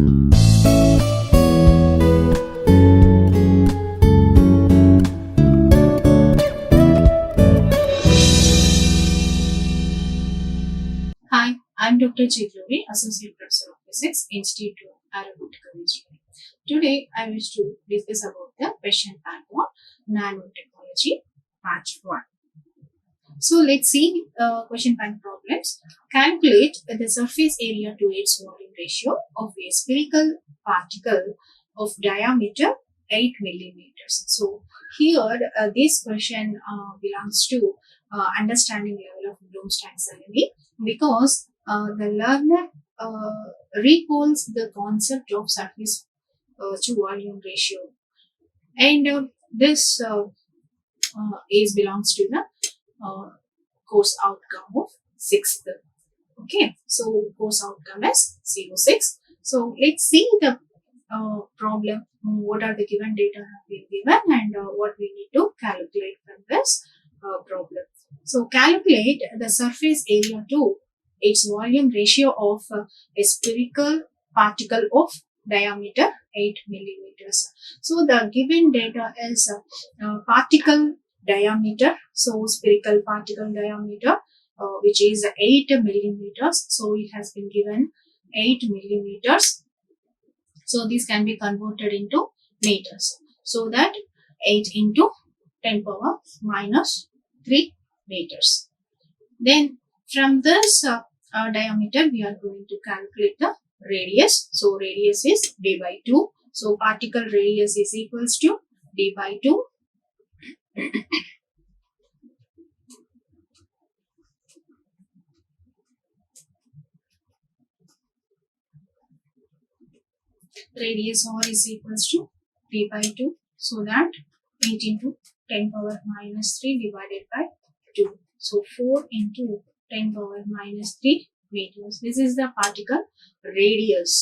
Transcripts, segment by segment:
Hi, I'm Dr. Chidluri, Associate Professor of Physics, Institute of Aeronautical Engineering. Today, I wish to discuss about the question bank on nanotechnology, part 1. So, let's see question bank problems. Calculate the surface area to its volume ratio of a spherical particle of diameter 8 millimeters. So, here this question belongs to understanding level of Bloom's taxonomy, because the learner recalls the concept of surface to volume ratio, and this is belongs to the course outcome of 6th. Okay, so course outcome is CO6. So let's see the problem. What are the given data have been given, and what we need to calculate from this problem. So calculate the surface area to its volume ratio of a spherical particle of diameter 8 millimeters. So the given data is particle diameter. So spherical particle diameter, which is 8 millimeters. So it has been given 8 millimeters. So this can be converted into meters. So that 8 into 10 power minus 3 meters. Then from this diameter, we are going to calculate the radius. So radius is d by 2. So particle radius is equals to d by 2. Radius r is equals to d by 2. So that 8 into 10 power minus 3 divided by 2. So 4 into 10 power minus 3 meters. This is the particle radius.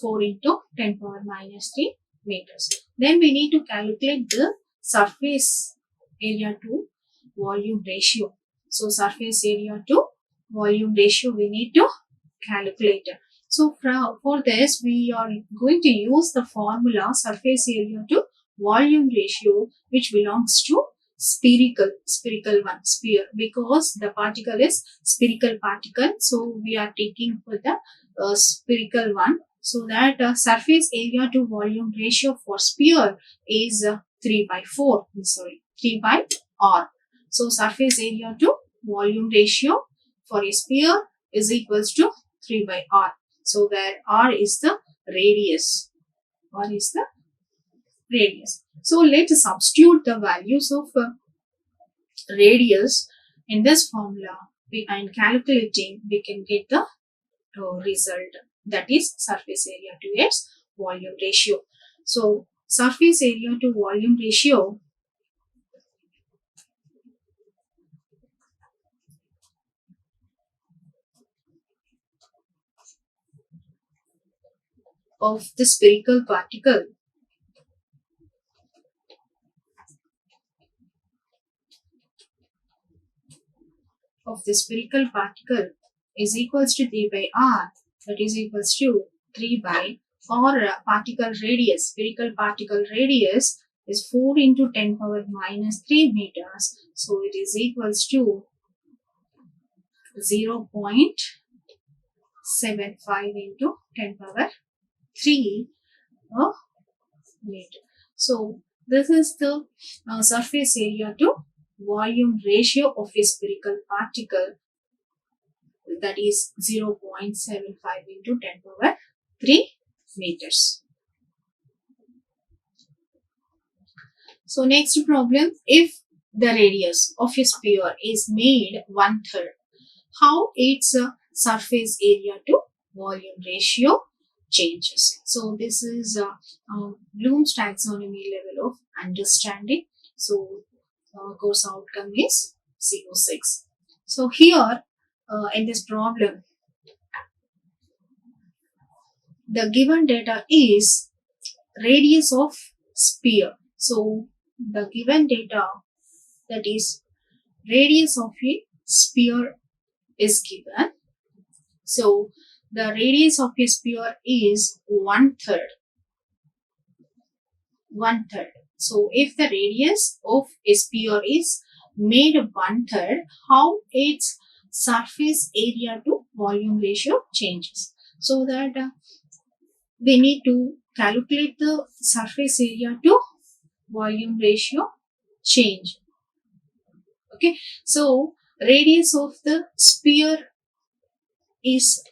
4 into 10 power minus 3 meters. Then we need to calculate the surface area to volume ratio. So surface area to volume ratio we need to calculate. So for this, we are going to use the formula surface area to volume ratio, which belongs to spherical one, sphere, because the particle is spherical particle. So we are taking for the spherical one. So that surface area to volume ratio for sphere is 3 by 4. Sorry, 3 by r. So surface area to volume ratio for a sphere is equals to 3 by r. So where r is the radius. R is the radius. So let's substitute the values of radius in this formula, and calculating we can get the result, that is surface area to its volume ratio. So surface area to volume ratio of the spherical particle is equals to 3 by r, that is equals to 3 by r particle radius. Spherical particle radius is 4 into 10 power minus 3 meters. So it is equals to 0.75 into 10 power 3 meter. So this is the surface area to volume ratio of a spherical particle, that is 0.75 into 10 power 3 meters. So next problem, if the radius of a sphere is made 1/3, how its surface area to volume ratio changes. So this is Bloom's taxonomy level of understanding. So course outcome is CO6. So here in this problem, the given data is radius of sphere. So the given data, that is radius of a sphere, is given. So the radius of a sphere is one third. One third. So if the radius of a sphere is made one third, how its surface area to volume ratio changes? So that we need to calculate the surface area to volume ratio change. Okay, so radius of the sphere is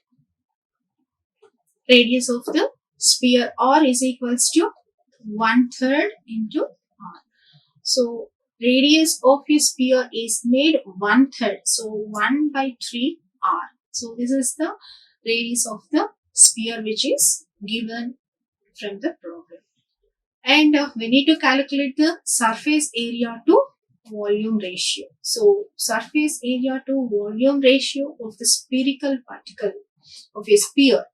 radius of the sphere r is equals to one third into r. So radius of a sphere is made one third. So 1 by 3 r. So this is the radius of the sphere which is given from the problem. And we need to calculate the surface area to volume ratio. So surface area to volume ratio of the spherical particle of a sphere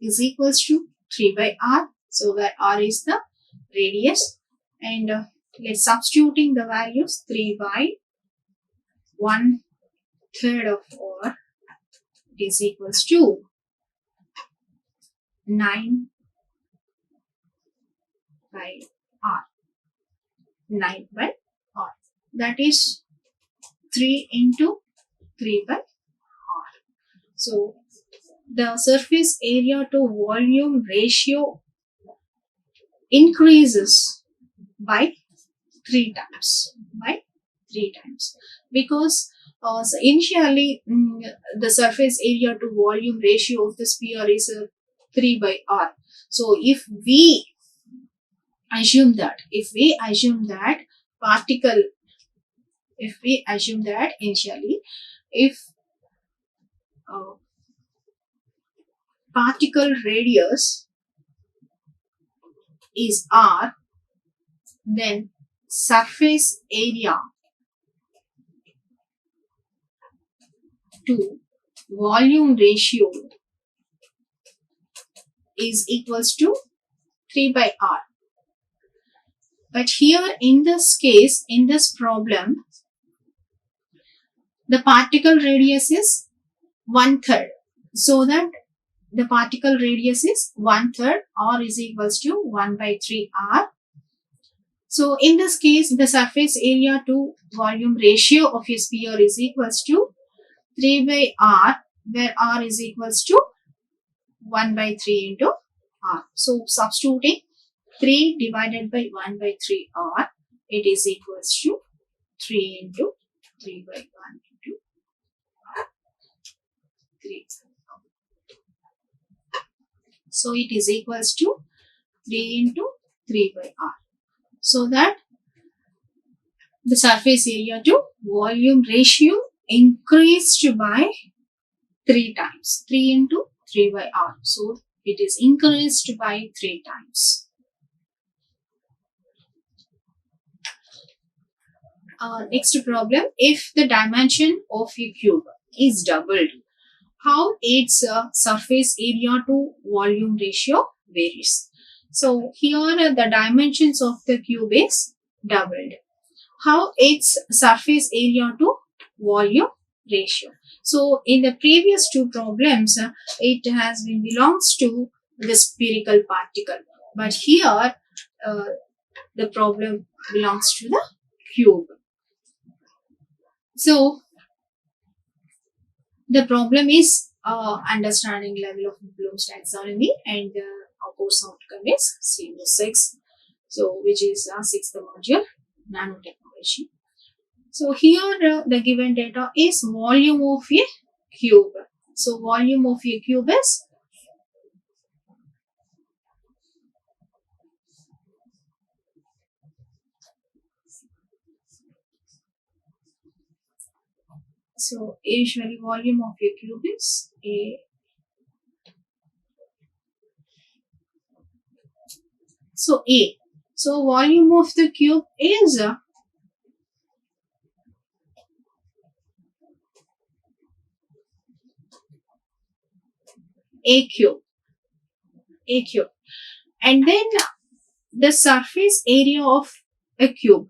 is equals to 3 by r. So where r is the radius, and let's substituting the values. 3 by 1 third of r is equals to 9 by r. 9 by r. That is 3 into 3 by r. So the surface area to volume ratio increases by 3 times. By 3 times. Because so initially the surface area to volume ratio of the sphere is 3 by r. So if we assume that particle, if we assume that initially, if uh, particle radius is r, then surface area to volume ratio is equals to 3 by r. But here in this case, in this problem, the particle radius is one third. So that the particle radius is one third, r is equals to 1 by 3 r. So in this case, the surface area to volume ratio of a sphere is equals to 3 by r, where r is equals to 1 by 3 into r. So substituting 3 divided by 1 by 3 r, it is equals to 3 into 3 by 1 into r. 3. So it is equals to 3 into 3 by r. So that the surface area to volume ratio increased by 3 times. 3 into 3 by r. So it is increased by 3 times. Next problem, if the dimension of a cube is doubled, how its surface area to volume ratio varies. So here the dimensions of the cube is doubled. How its surface area to volume ratio. So in the previous two problems, it has been belongs to the spherical particle, but here the problem belongs to the cube. So the problem is understanding level of Bloom's taxonomy, and our course outcome is CO6, so which is sixth module, nanotechnology. So here the given data is volume of a cube. So volume of a cube is usually volume of a cube is a. So A. So volume of the cube is A cube. And then the surface area of a cube.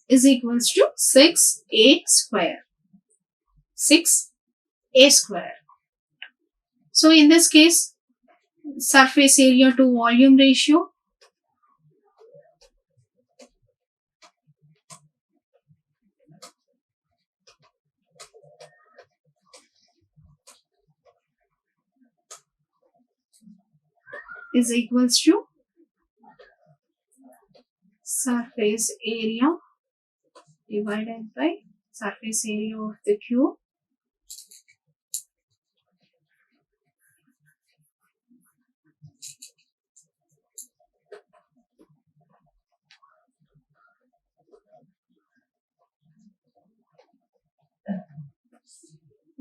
is equals to 6a square. 6a square. So in this case, surface area to volume ratio is equals to surface area divided by surface area of the cube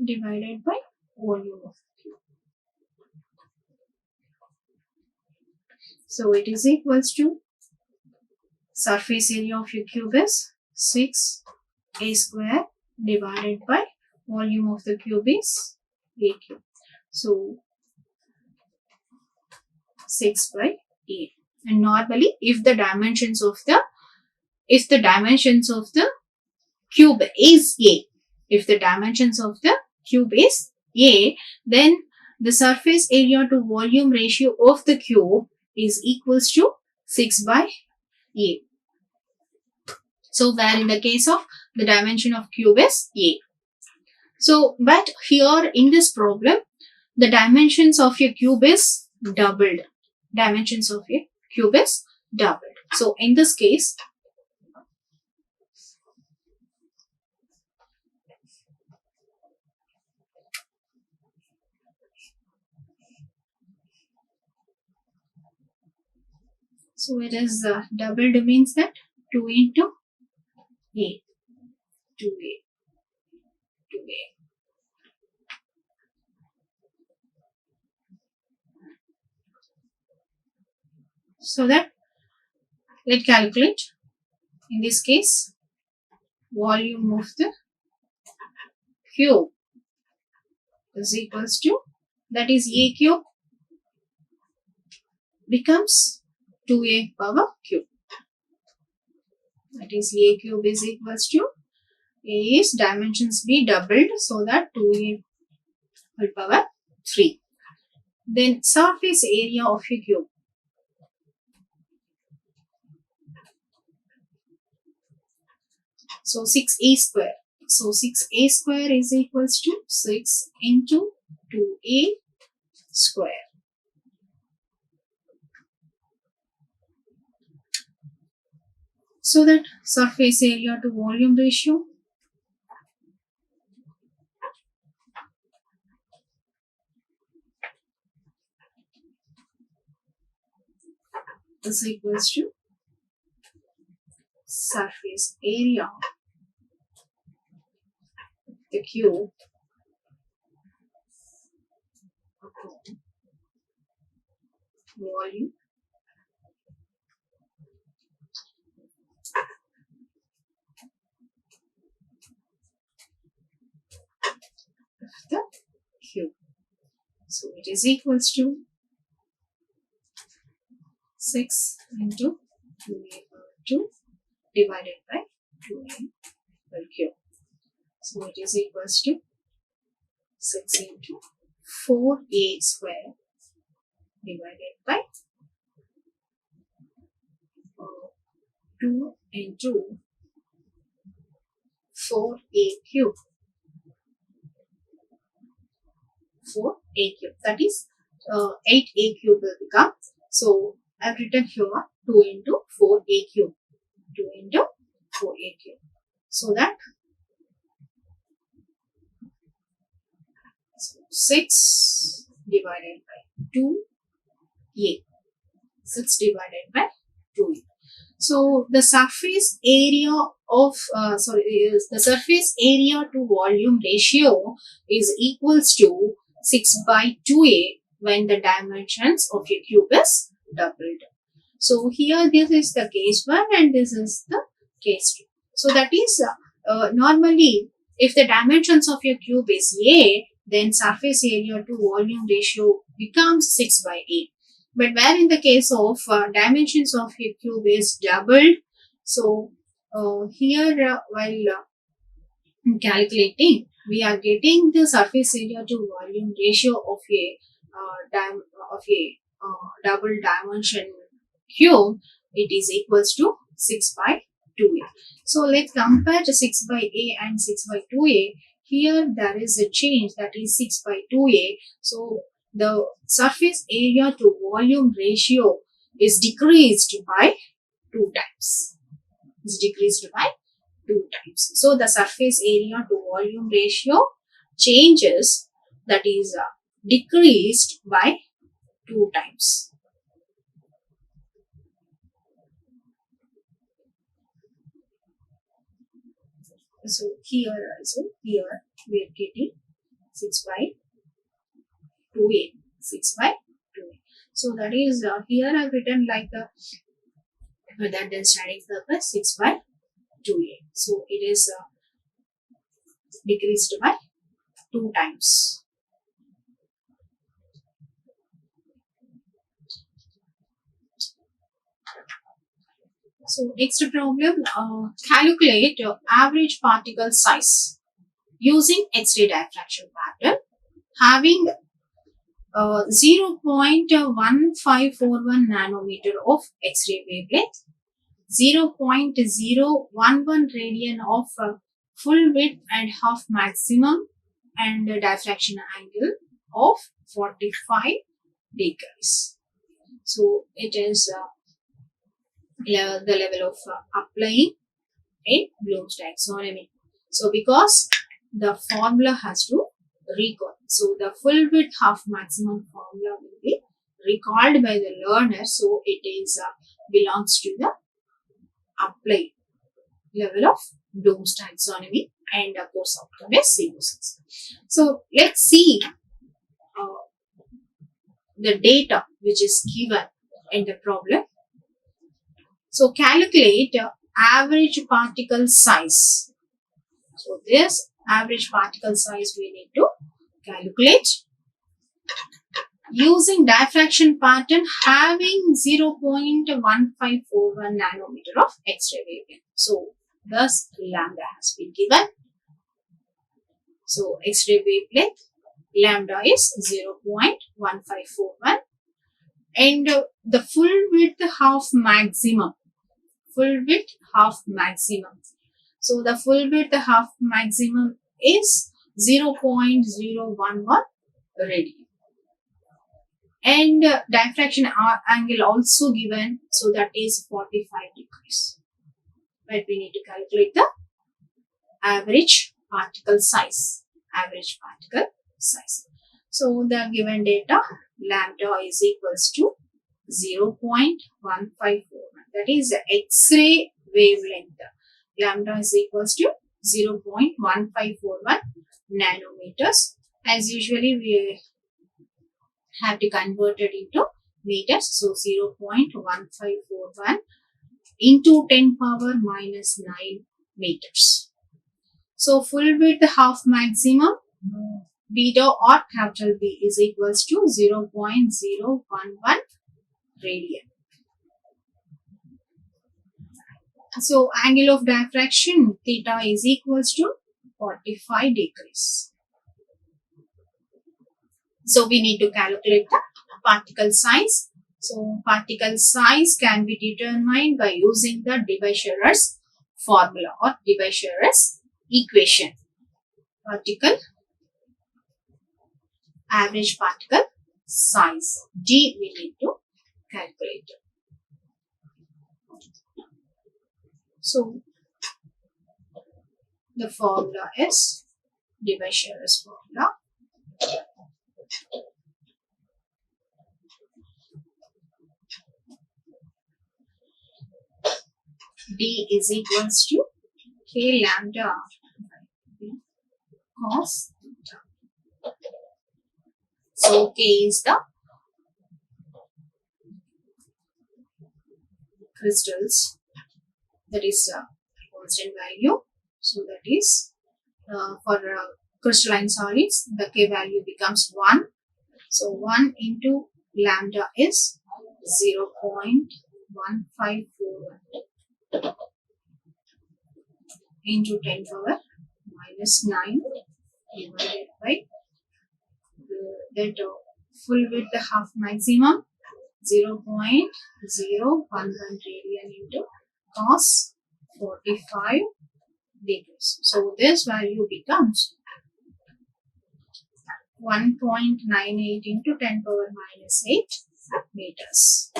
divided by volume of the cube. So it is equals to surface area of your cube is 6a square divided by volume of the cube is a cube. So 6 by 8. And normally if the dimensions of the cube is a, if the dimensions of the cube is a, then the surface area to volume ratio of the cube is equals to 6 by a. So where in the case of the dimension of cube is a. So but here in this problem, the dimensions of your cube is doubled. Dimensions of your cube is doubled. So in this case, so it is doubled means that 2 into a, 2a, 2a. So that let's calculate in this case volume of the cube is equals to, that is a cube becomes 2a power cube. That is a cube is equals to, a is dimensions be doubled so that 2a whole power 3. Then surface area of a cube. So 6a square. So 6a square is equals to 6 into 2a square. So that surface area to volume ratio is equals to surface area of the cube upon volume of the cube. So it is equals to 6 into 2a power 2 divided by 2a whole cube. So it is equals to 6 into 4a square divided by 2 into 4a cube. 4a cube. That is 8a cube will become. So I've written here 2 into 4a cube. 2 into 4a cube. So that 6 divided by 2a. 6 divided by 2a. So the surface area of the surface area to volume ratio is equals to 6 by 2a when the dimensions of your cube is doubled. So here this is the case 1 and this is the case 2. So that is normally if the dimensions of your cube is a, then surface area to volume ratio becomes 6 by 8. But where in the case of dimensions of your cube is doubled, so Here, while calculating, we are getting the surface area to volume ratio of a double dimension cube. It is equals to 6 by 2a. So let's compare the 6 by a and 6 by 2a. Here there is a change, that is 6 by 2a. So the surface area to volume ratio is decreased by 2 times. Is decreased by 2 times. So the surface area to volume ratio changes, that is decreased by 2 times. So here also, here we are getting 6 by 2a, 6 by 2a. So that is here I have written like that the static surface 6 by 2a. So it is decreased by 2 times. So next problem, calculate average particle size using X-ray diffraction pattern having 0.1541 nanometer of X-ray wavelength, 0.011 radian of full width and half maximum, and diffraction angle of 45 degrees. So it is the level of applying in Bloom's taxonomy. So because the formula has to recall. So the full width half maximum formula will be recalled by the learner. So it is belongs to the applied level of Bloom's taxonomy, and of course outcome is 0.6. So let's see the data which is given in the problem. So calculate average particle size. So this average particle size we need to calculate using diffraction pattern having 0.1541 nanometer of X-ray wavelength. So thus lambda has been given. So X-ray wavelength lambda is 0.1541, and the full width half maximum. Full width half maximum. So the full width half maximum is 0.011 radian. And diffraction angle also given, so that is 45 degrees. But we need to calculate the average particle size. Average particle size. So the given data, lambda is equals to 0.1541. That is the X-ray wavelength. Lambda is equals to 0.1541 nanometers. As usually we have to convert it into meters. So 0.1541 into 10 power minus 9 meters. So full width half maximum beta or capital B is equals to 0.011 radian. So angle of diffraction theta is equals to 45 degrees. So we need to calculate the particle size. So particle size can be determined by using the Debye-Scherer's formula or Debye-Scherer's equation. Particle average particle size D we need to calculate. So the formula is Debye-Scherer's formula. D is equals to K lambda cos theta. So K is the crystals, that is constant value. So that is for crystalline solids, the K value becomes 1. So 1 into lambda is 0.1541. into 10 power minus 9 divided by that full width half maximum 0.011 radian into cos 45 degrees. So this value becomes 1.98 into 10 power minus 8 meters.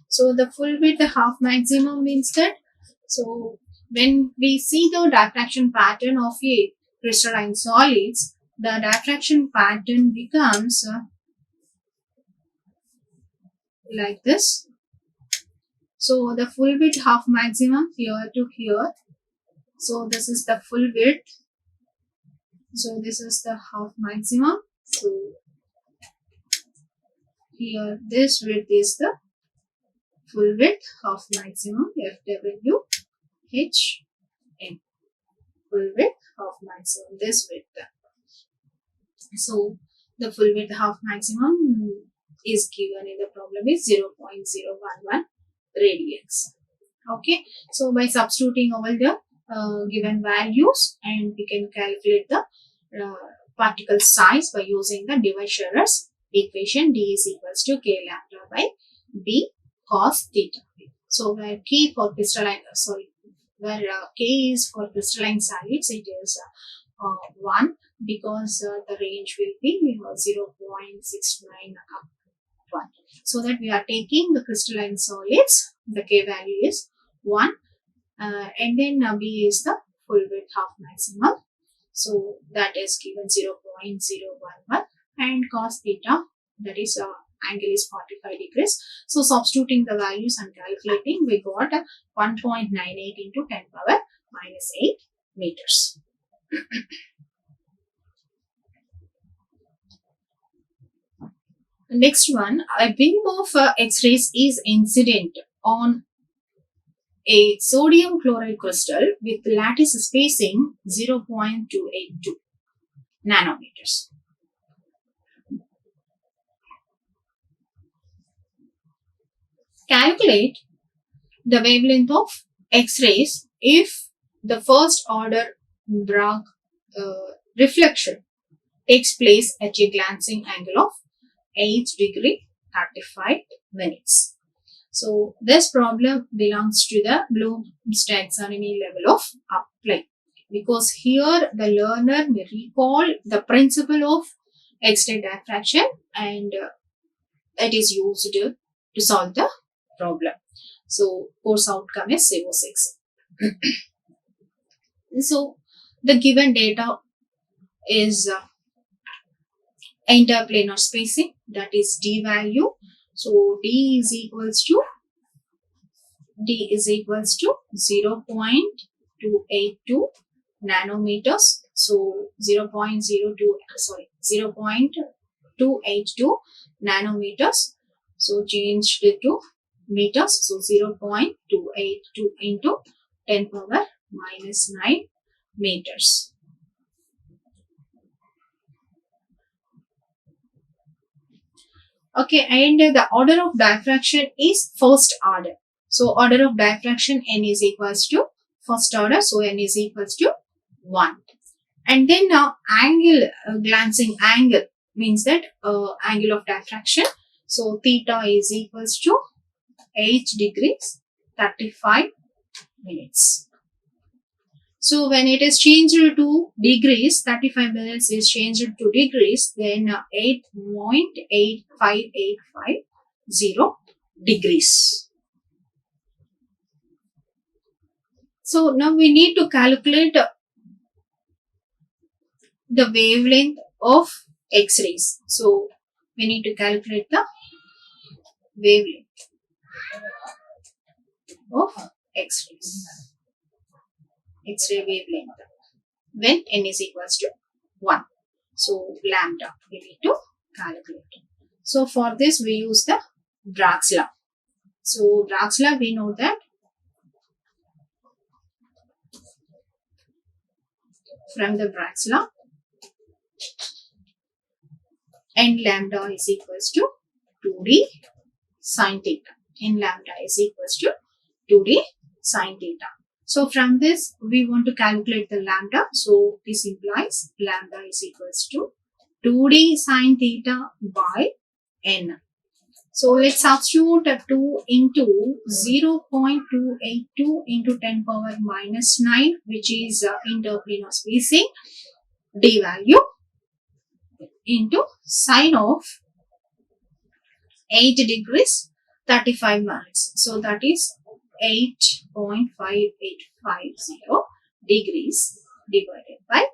So the full width half maximum means that, so when we see the diffraction pattern of a crystalline solids, the diffraction pattern becomes like this. So the full width half maximum here to here. So this is the full width. So this is the half maximum. So here this width is the full width half maximum FW HM. Full width half maximum, this width. So the full width half maximum is given in the problem is 0.011 radians. Okay, so by substituting all the given values, and we can calculate the particle size by using the Divisor's equation. D is equals to K lambda by B cos theta. So where K for crystalline, where K is for crystalline solids, it is 1, because the range will be 0.691. So that we are taking the crystalline solids, the K value is 1, and then B is the full width half maximum. So that is given 0.011, and cos theta, that is angle is 45 degrees. So substituting the values and calculating, we got 1.98 into 10 power minus 8 meters. Next one, a beam of X-rays is incident on a sodium chloride crystal with lattice spacing 0.282 nanometers. Calculate the wavelength of X-rays if the first order Bragg reflection takes place at a glancing angle of 8 degree 35 minutes. So this problem belongs to the Bloom's taxonomy level of apply, because here the learner may recall the principle of X-ray diffraction, and it is used to solve the problem. So course outcome is CO6. So the given data is interplanar spacing, that is D value. So D is equals to 0.282 nanometers. So 0.282 nanometers. So changed it to meters. So 0.282 into 10 power minus 9 meters. Okay, and the order of diffraction is first order. So order of diffraction n is equals to first order. So n is equals to 1. And then now angle, glancing angle means that angle of diffraction. So theta is equals to 8 degrees 35 minutes. So when it is changed to degrees, 35 minutes is changed to degrees, then 8.85850 degrees. So now we need to calculate the wavelength of X-rays. So we need to calculate the wavelength of X-rays. X-ray wavelength when n is equals to 1. So lambda we need to calculate. So for this we use the Bragg's law. So Bragg's law, we know that from the Bragg's law, n lambda is equals to 2d sin theta. N lambda is equals to 2d sin theta. So from this, we want to calculate the lambda. So this implies lambda is equals to 2d sine theta by n. So let's substitute 2 into 0.282 into 10 power minus 9, which is interplanar spacing, d value, into sine of 8 degrees 35 minutes. So that is 8.5850 degrees divided by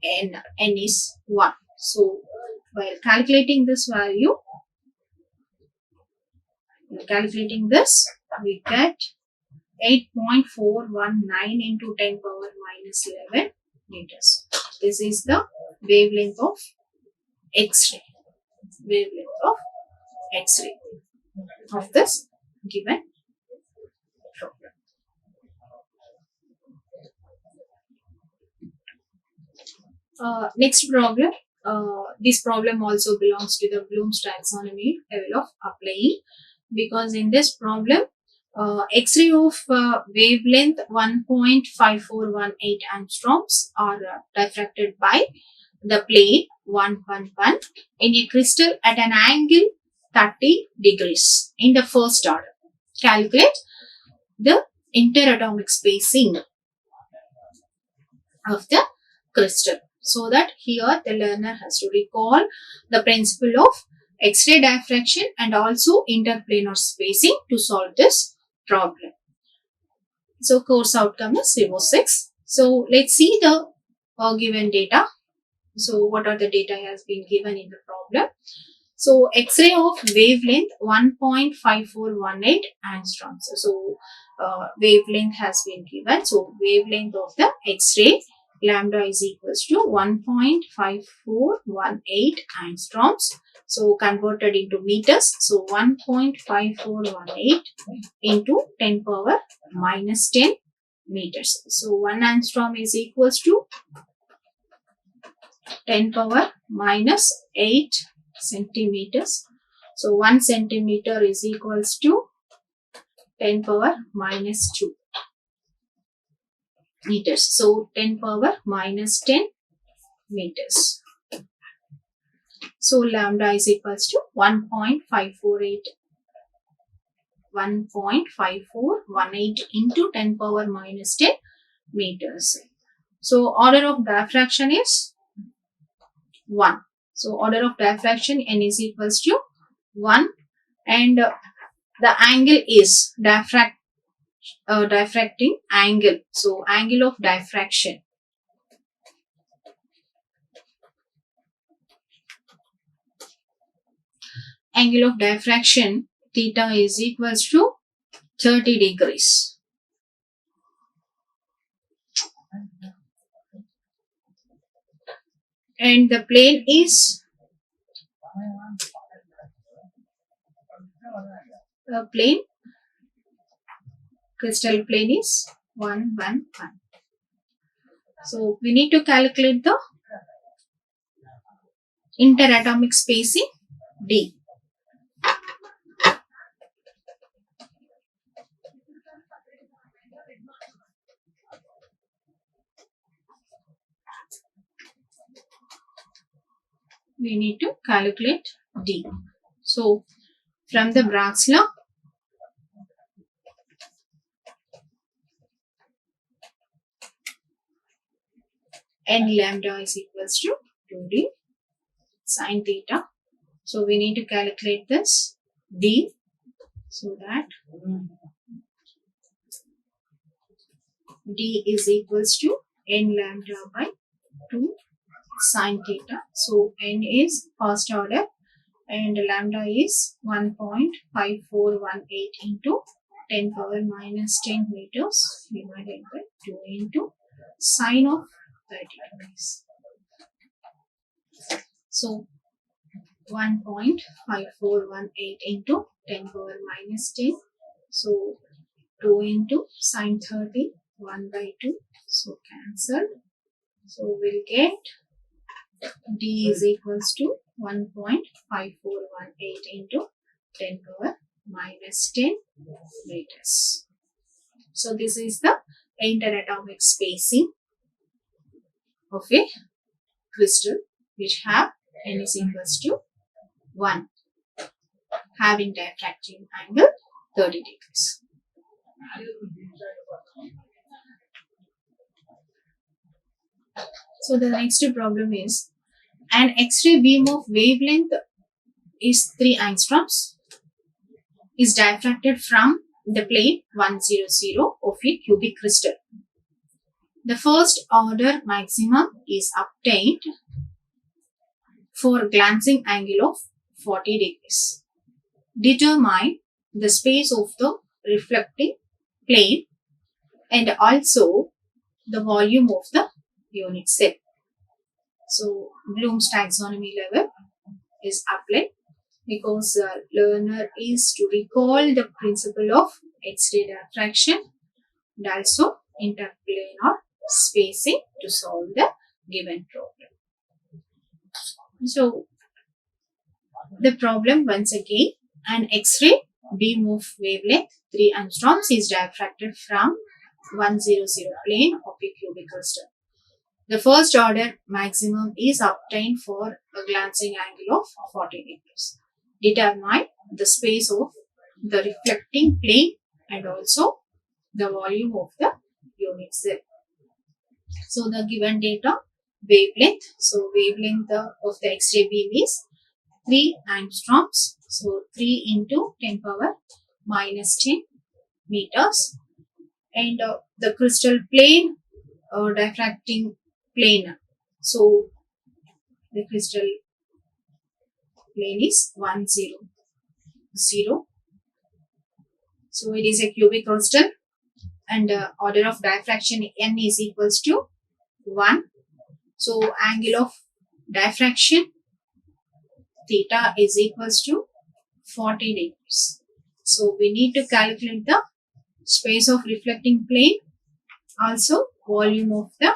n. N is 1. So while calculating this value, we get 8.419 into 10 power minus 11 meters. This is the wavelength of X-ray. Of this given problem. Next problem. This problem also belongs to the Bloom's taxonomy level of applying, because in this problem, X-ray of wavelength 1.5418 angstroms are diffracted by the plane 111 in a crystal at an angle 30 degrees in the first order. Calculate the interatomic spacing of the crystal. So that here the learner has to recall the principle of X-ray diffraction and also interplanar spacing to solve this problem. So course outcome is CO6. So let's see the given data. So what are the data has been given in the problem? So X-ray of wavelength 1.5418 angstroms. So wavelength has been given. So wavelength of the X-ray lambda is equals to 1.5418 angstroms. So converted into meters. So 1.5418 into 10 power minus 10 meters. So 1 angstrom is equals to 10 power minus 8 centimeters. So 1 centimeter is equals to 10 power minus 2 meters. So 10 power minus 10 meters. So lambda is equals to 1.5418 into 10 power minus 10 meters. So order of diffraction is 1. So order of diffraction n is equals to 1, and the angle is diffracting angle. So angle of diffraction. Angle of diffraction theta is equals to 30 degrees. And the plane is crystal plane is 111. So we need to calculate the interatomic spacing D. We need to calculate D. So from the Bragg's law, n lambda is equals to 2d sine theta. So we need to calculate this D, so that D is equals to n lambda by 2 sine theta. So n is first order and lambda is 1.5418 into 10 power minus 10 meters divided by 2 into sine of 30 degrees. So 1.5418 into 10 power minus 10. So 2 into sine 30, 1 by 2. So cancelled. So we'll get D is equals to 1.5418 into 10 power minus 10 meters. So this is the interatomic spacing of a crystal which have n is equals to 1, having diffracting angle 30 degrees. So the next problem is an X-ray beam of wavelength is 3 angstroms is diffracted from the plane 100 of a cubic crystal. The first order maximum is obtained for glancing angle of 40 degrees. Determine the space of the reflecting plane and also the volume of the unit cell. So Bloom's taxonomy level is applied because the learner is to recall the principle of X-ray diffraction and also interplanar spacing to solve the given problem. So the problem once again, an X-ray beam of wavelength 3 angstroms is diffracted from 100 plane of a cubic crystal. The first order maximum is obtained for a glancing angle of 40 degrees. Determine the space of the reflecting plane and also the volume of the unit cell. So the given data, wavelength. So wavelength of the X-ray beam is 3 angstroms. So 3 into 10 power minus 10 meters. And the crystal plane or diffracting plane. So the crystal plane is 100. So it is a cubic crystal and order of diffraction n is equals to 1. So angle of diffraction theta is equals to 40 degrees. So we need to calculate the space of reflecting plane, also volume of the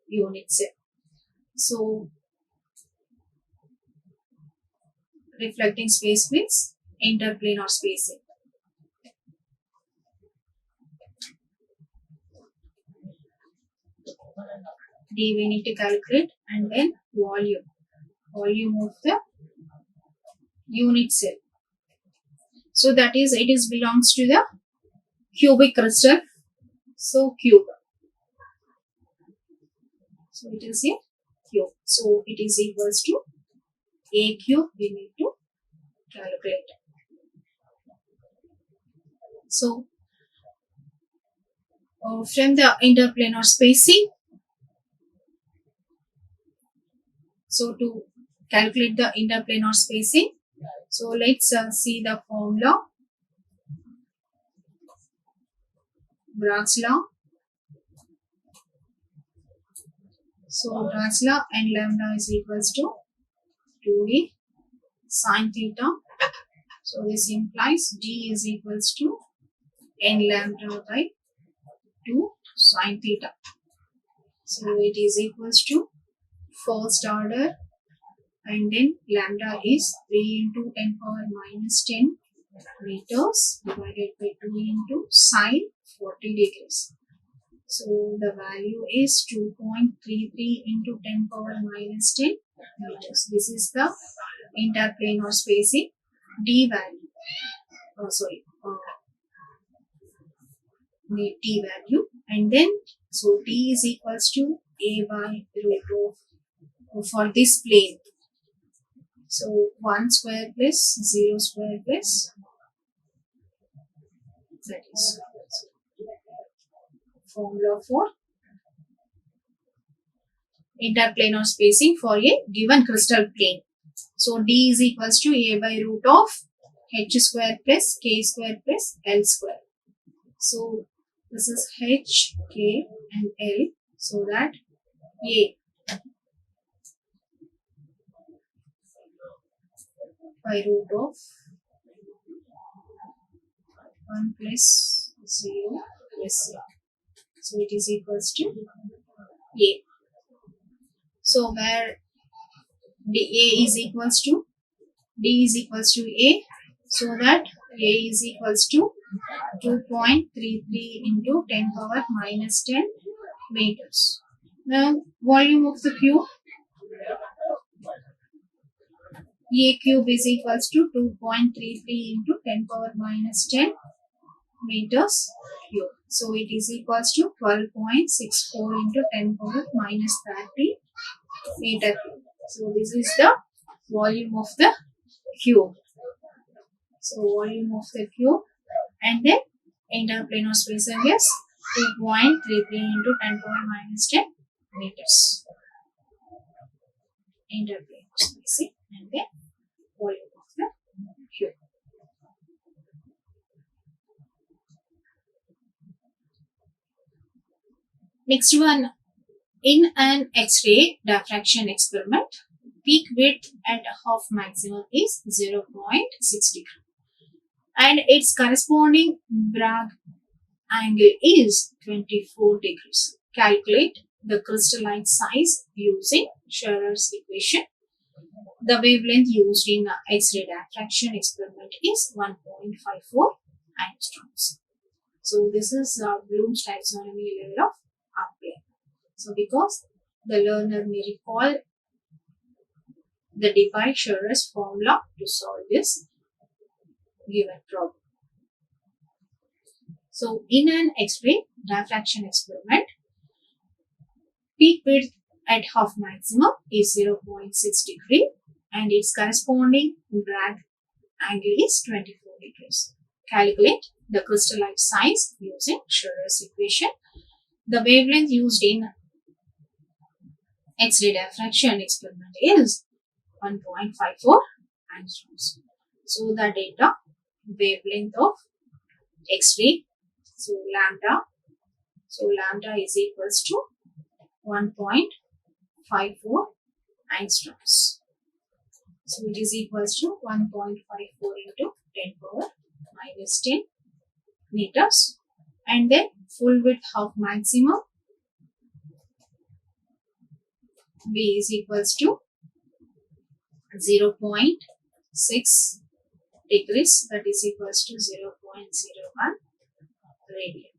unit cell. So reflecting space means interplanar spacing. D we need to calculate and then volume of the unit cell. So that is, it is belongs to the cubic crystal. So cube. So it is a cube. So it is equals to a cube we need to calculate. So from the interplanar spacing, so to calculate the interplanar spacing, so let's see the formula. Bragg's law. So Bragg's law and lambda is equals to 2a sine theta. So this implies d is equals to n lambda by 2 sine theta. So it is equals to first order and then lambda is 3 into 10 power minus 10 meters divided by 2 into sine 40 degrees. So the value is 2.33 into 10 power minus 10 meters. This is the interplanar spacing. D value. T value, and then so T is equals to a by root of for this plane. So 1 square plus 0 square plus, that is formula for interplanar spacing for a given crystal plane. So D is equals to a by root of h square plus k square plus l square. So this is h, k and l, so that a by root of 1 plus 0 plus a. So it is equals to a. So where d is equals to d is equals to a, so that a is equals to 2.33 into 10 power minus 10 meters. The volume of the cube, A cube is equals to 2.33 into 10 power minus 10 meters cube. So it is equals to 12.64 into 10 power minus 30 meter cube. So this is the volume of the cube. So volume of the cube, and then interplanar spacing is 2.33 into 10 power minus 10 meters. Interplanar spacing and then volume of the cube. Next one, in an X-ray diffraction experiment, peak width at half maximum is 0.6 degree and its corresponding Bragg angle is 24 degrees. Calculate the crystalline size using Scherer's equation. The wavelength used in X-ray diffraction experiment is 1.54 angstroms. So this is Bloom's taxonomy level of upplane. So because the learner may recall the Debye-Scherer's formula to solve this given problem. So in an X-ray diffraction experiment, peak width at half maximum is 0.6 degree and its corresponding Bragg angle is 24 degrees. Calculate the crystalline size using Scherer's equation. The wavelength used in X-ray diffraction experiment is 1.54 angstroms. So the data wavelength of X-ray, so lambda is equals to 1.54 angstroms. So it is equals to 1.54 into 10 power minus 10 meters, and then full width half maximum B is equals to 0.6 degrees, that is equals to 0.01 radian.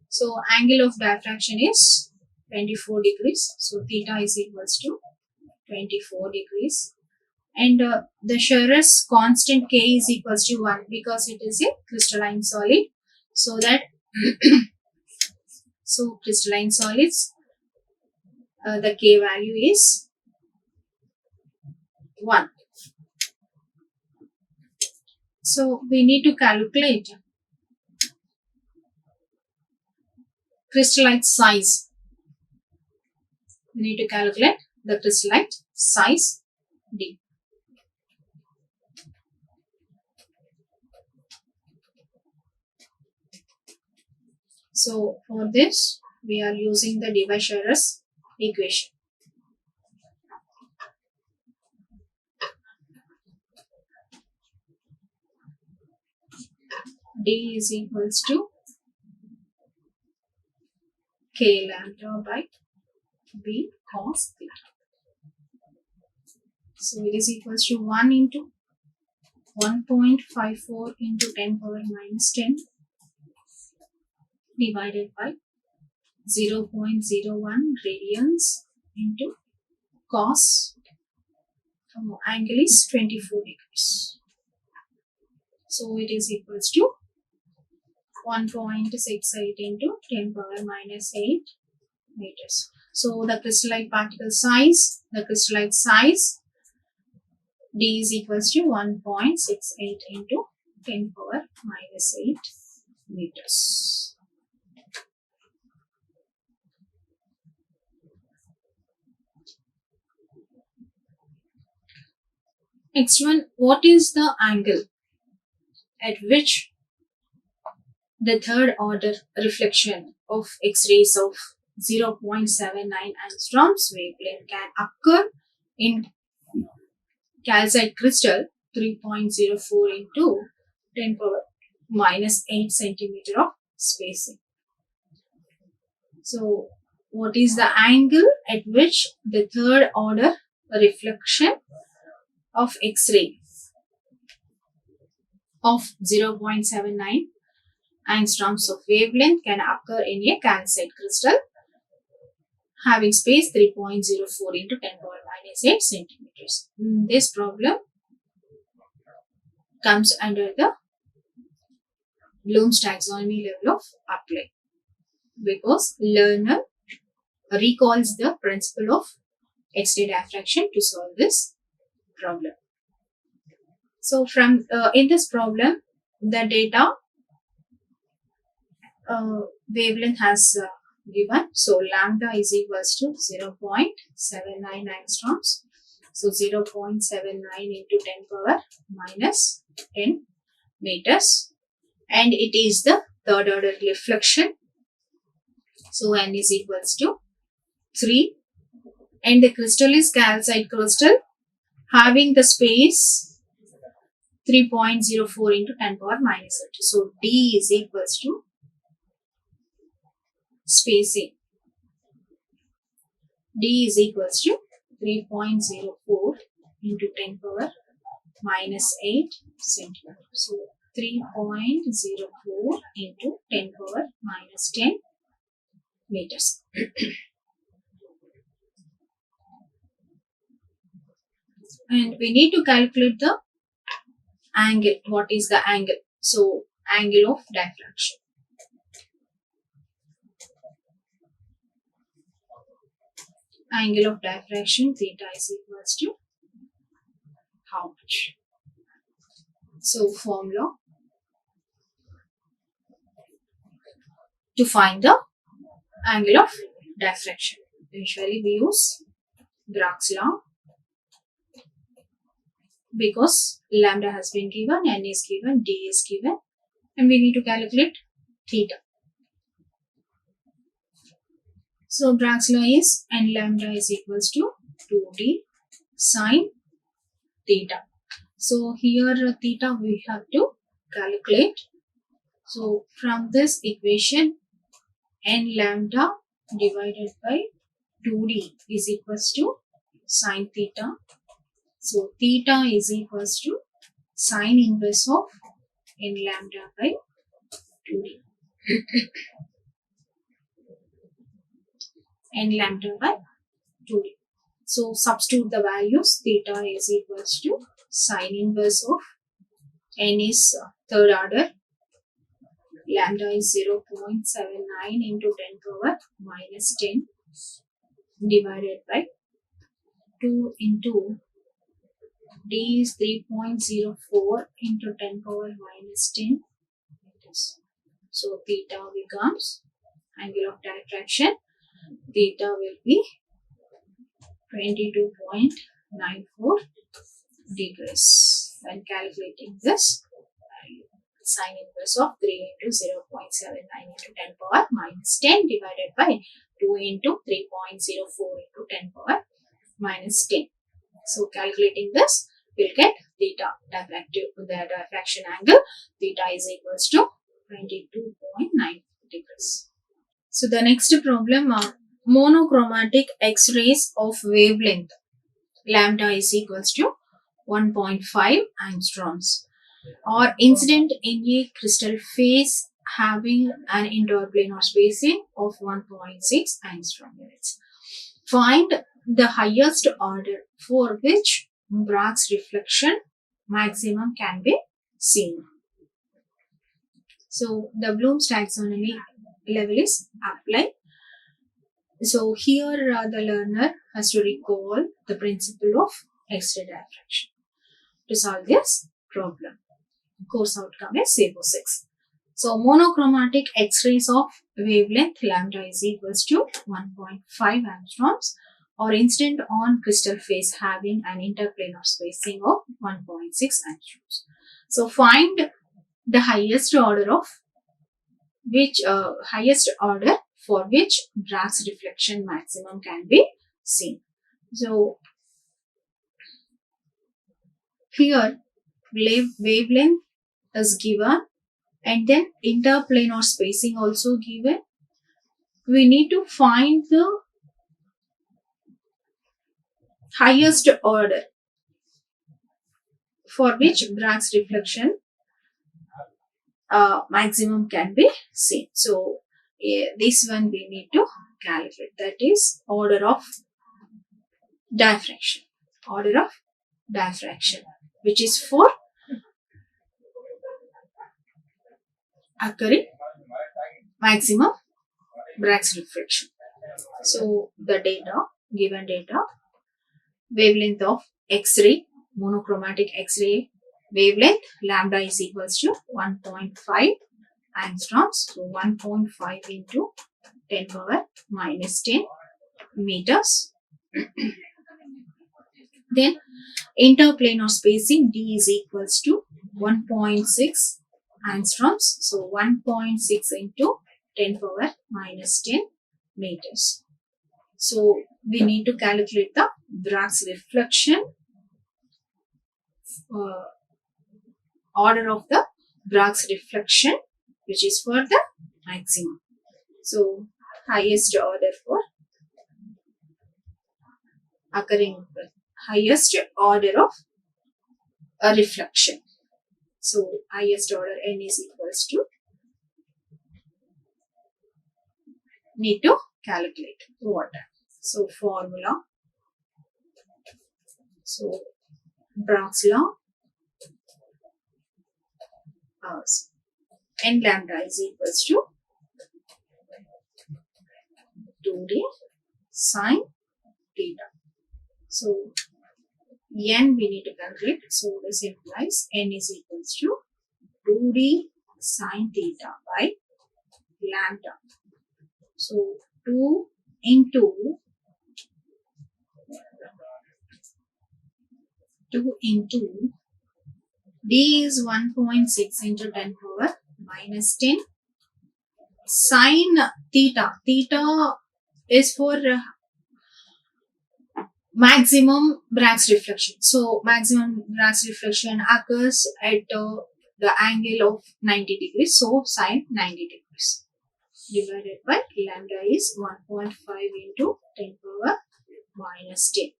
So angle of diffraction is 24 degrees. So theta is equals to 24 degrees. And the Scherer's constant K is equals to 1 because it is a crystalline solid. So that so crystalline solids, the K value is 1. So we need to calculate crystallite size. We need to calculate the crystallite size D. So for this, we are using the Debye-Scherer's equation. D is equals to K lambda by B cos theta. So it is equals to 1 into 1.54 into 10 power minus 10 divided by 0.01 radians into cos angle is 24 degrees. So it is equals to 1.68 into 10 power minus 8 meters. So the crystallite particle size, D is equals to 1.68 into 10 power minus 8 meters. Next one, what is the angle at which the third order reflection of X-rays of 0.79 angstroms wavelength can occur in calcite crystal 3.04 into 10 power minus 8 centimeter of spacing? So what is the angle at which the third order reflection of X-ray of 0.79 angstroms of wavelength can occur in a calcite crystal having space 3.04 into 10 power minus 8 centimeters. This problem comes under the Bloom's taxonomy level of apply because learner recalls the principle of X-ray diffraction to solve this problem. So from in this problem, the data wavelength has given. So lambda is equals to 0.79 angstroms. So 0.79 into 10 power minus 10 meters. And it is the third order reflection. So n is equals to 3. And the crystal is calcite crystal having the space 3.04 into 10 power minus 8. So D is equals to spacing. D is equals to 3.04 into 10 power minus 8 centimeter. So 3.04 into 10 power minus 10 meters. And we need to calculate the angle. What is the angle? So angle of diffraction. Angle of diffraction theta is equals to how much? So formula to find the angle of diffraction. Usually we use Bragg's law because lambda has been given, n is given, d is given, and we need to calculate theta. So Bragg's law is n lambda is equals to 2d sine theta. So here theta we have to calculate. So from this equation, n lambda divided by 2d is equals to sine theta. So theta is equals to sine inverse of n lambda by 2d. N lambda by 2d. So substitute the values. Theta is equals to sine inverse of n is third order. Lambda is 0.79 into 10 power minus 10 divided by 2 into d is 3.04 into 10 power minus 10 meters. So theta becomes angle of diffraction. Theta will be 22.94 degrees. When calculating this value, sine inverse of 3 into 0.79 into 10 power minus 10 divided by 2 into 3.04 into 10 power minus 10. So calculating this, we'll get theta, the diffraction angle. Theta is equals to 22.9 degrees. So the next problem are monochromatic X-rays of wavelength. Lambda is equals to 1.5 angstroms or incident in a crystal phase having an interplanar spacing of 1.6 angstrom units. Find the highest order for which Bragg's reflection maximum can be seen. So the Bloom's taxonomy level is applied. So here the learner has to recall the principle of X-ray diffraction to solve this problem. Course outcome is CFO 6. So monochromatic X-rays of wavelength lambda is equals to 1.5 angstroms or incident on crystal face having an interplanar spacing of 1.6 angstroms. So find the highest order of which highest order for which Bragg's reflection maximum can be seen. So here wavelength is given and then interplanar spacing also given. We need to find the highest order for which Bragg's reflection maximum can be seen. So this one we need to calculate, that is order of diffraction. Order of diffraction, which is for occurring maximum Bragg's refraction. So the given data, wavelength of X-ray, monochromatic X-ray wavelength, lambda is equals to 1.5 angstroms. So 1.5 into 10 power minus 10 meters. Then interplanar spacing D is equals to 1.6 angstroms. So 1.6 into 10 power minus 10 meters. So we need to calculate the Bragg's reflection, order of the Bragg's reflection, which is for the maximum. So highest order for occurring, highest order of a reflection. So highest order n is equals to, need to calculate what. So formula, so Bragg's law, n lambda is equals to 2d sine theta. So n we need to calculate. So this implies n is equals to 2d sine theta by lambda. So 2 into d is 1.6 into 10 power minus 10 sine theta. Theta is for maximum Bragg's reflection. So maximum Bragg's reflection occurs at the angle of 90 degrees. So sine 90 degrees divided by lambda is 1.5 into 10 power minus 10.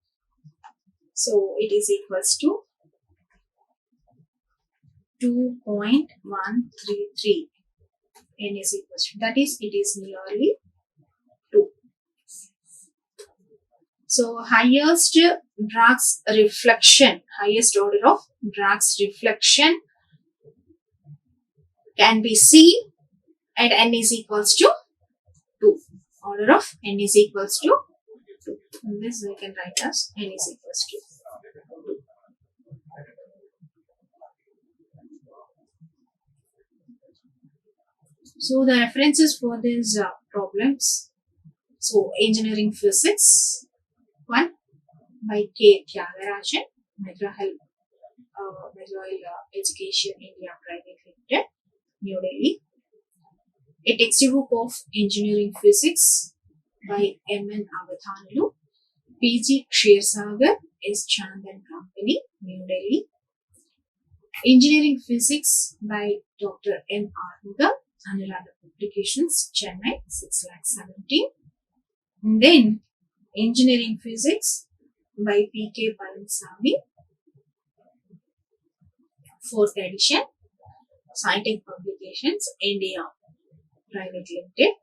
So it is equals to 2.133. N is equals to, that is, it is nearly 2. So highest Bragg's reflection, highest order of Bragg's reflection can be seen at n is equals to 2. Order of n is equals to 2. And this we can write as n is equals to 2. So the references for these problems. So engineering physics 1 by K. Tyagarajan, Metroil Education India Private Limited, New Delhi. A textbook of engineering physics by M.N. Avathanulu, P.G. Kshirsagar, S. Chand and Company, New Delhi. Engineering physics by Dr. M. Armugam, Anuradha Publications, Chennai, 6,17,000. Then engineering physics by P.K. Palanisamy, 4th edition, Scientific Publications, India Private Limited,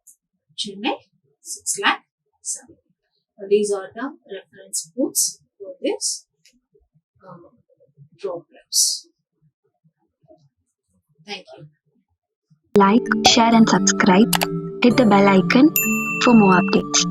Chennai, 6,07,000. These are the reference books for this problems. Thank you. Like, share and subscribe. Hit the bell icon for more updates.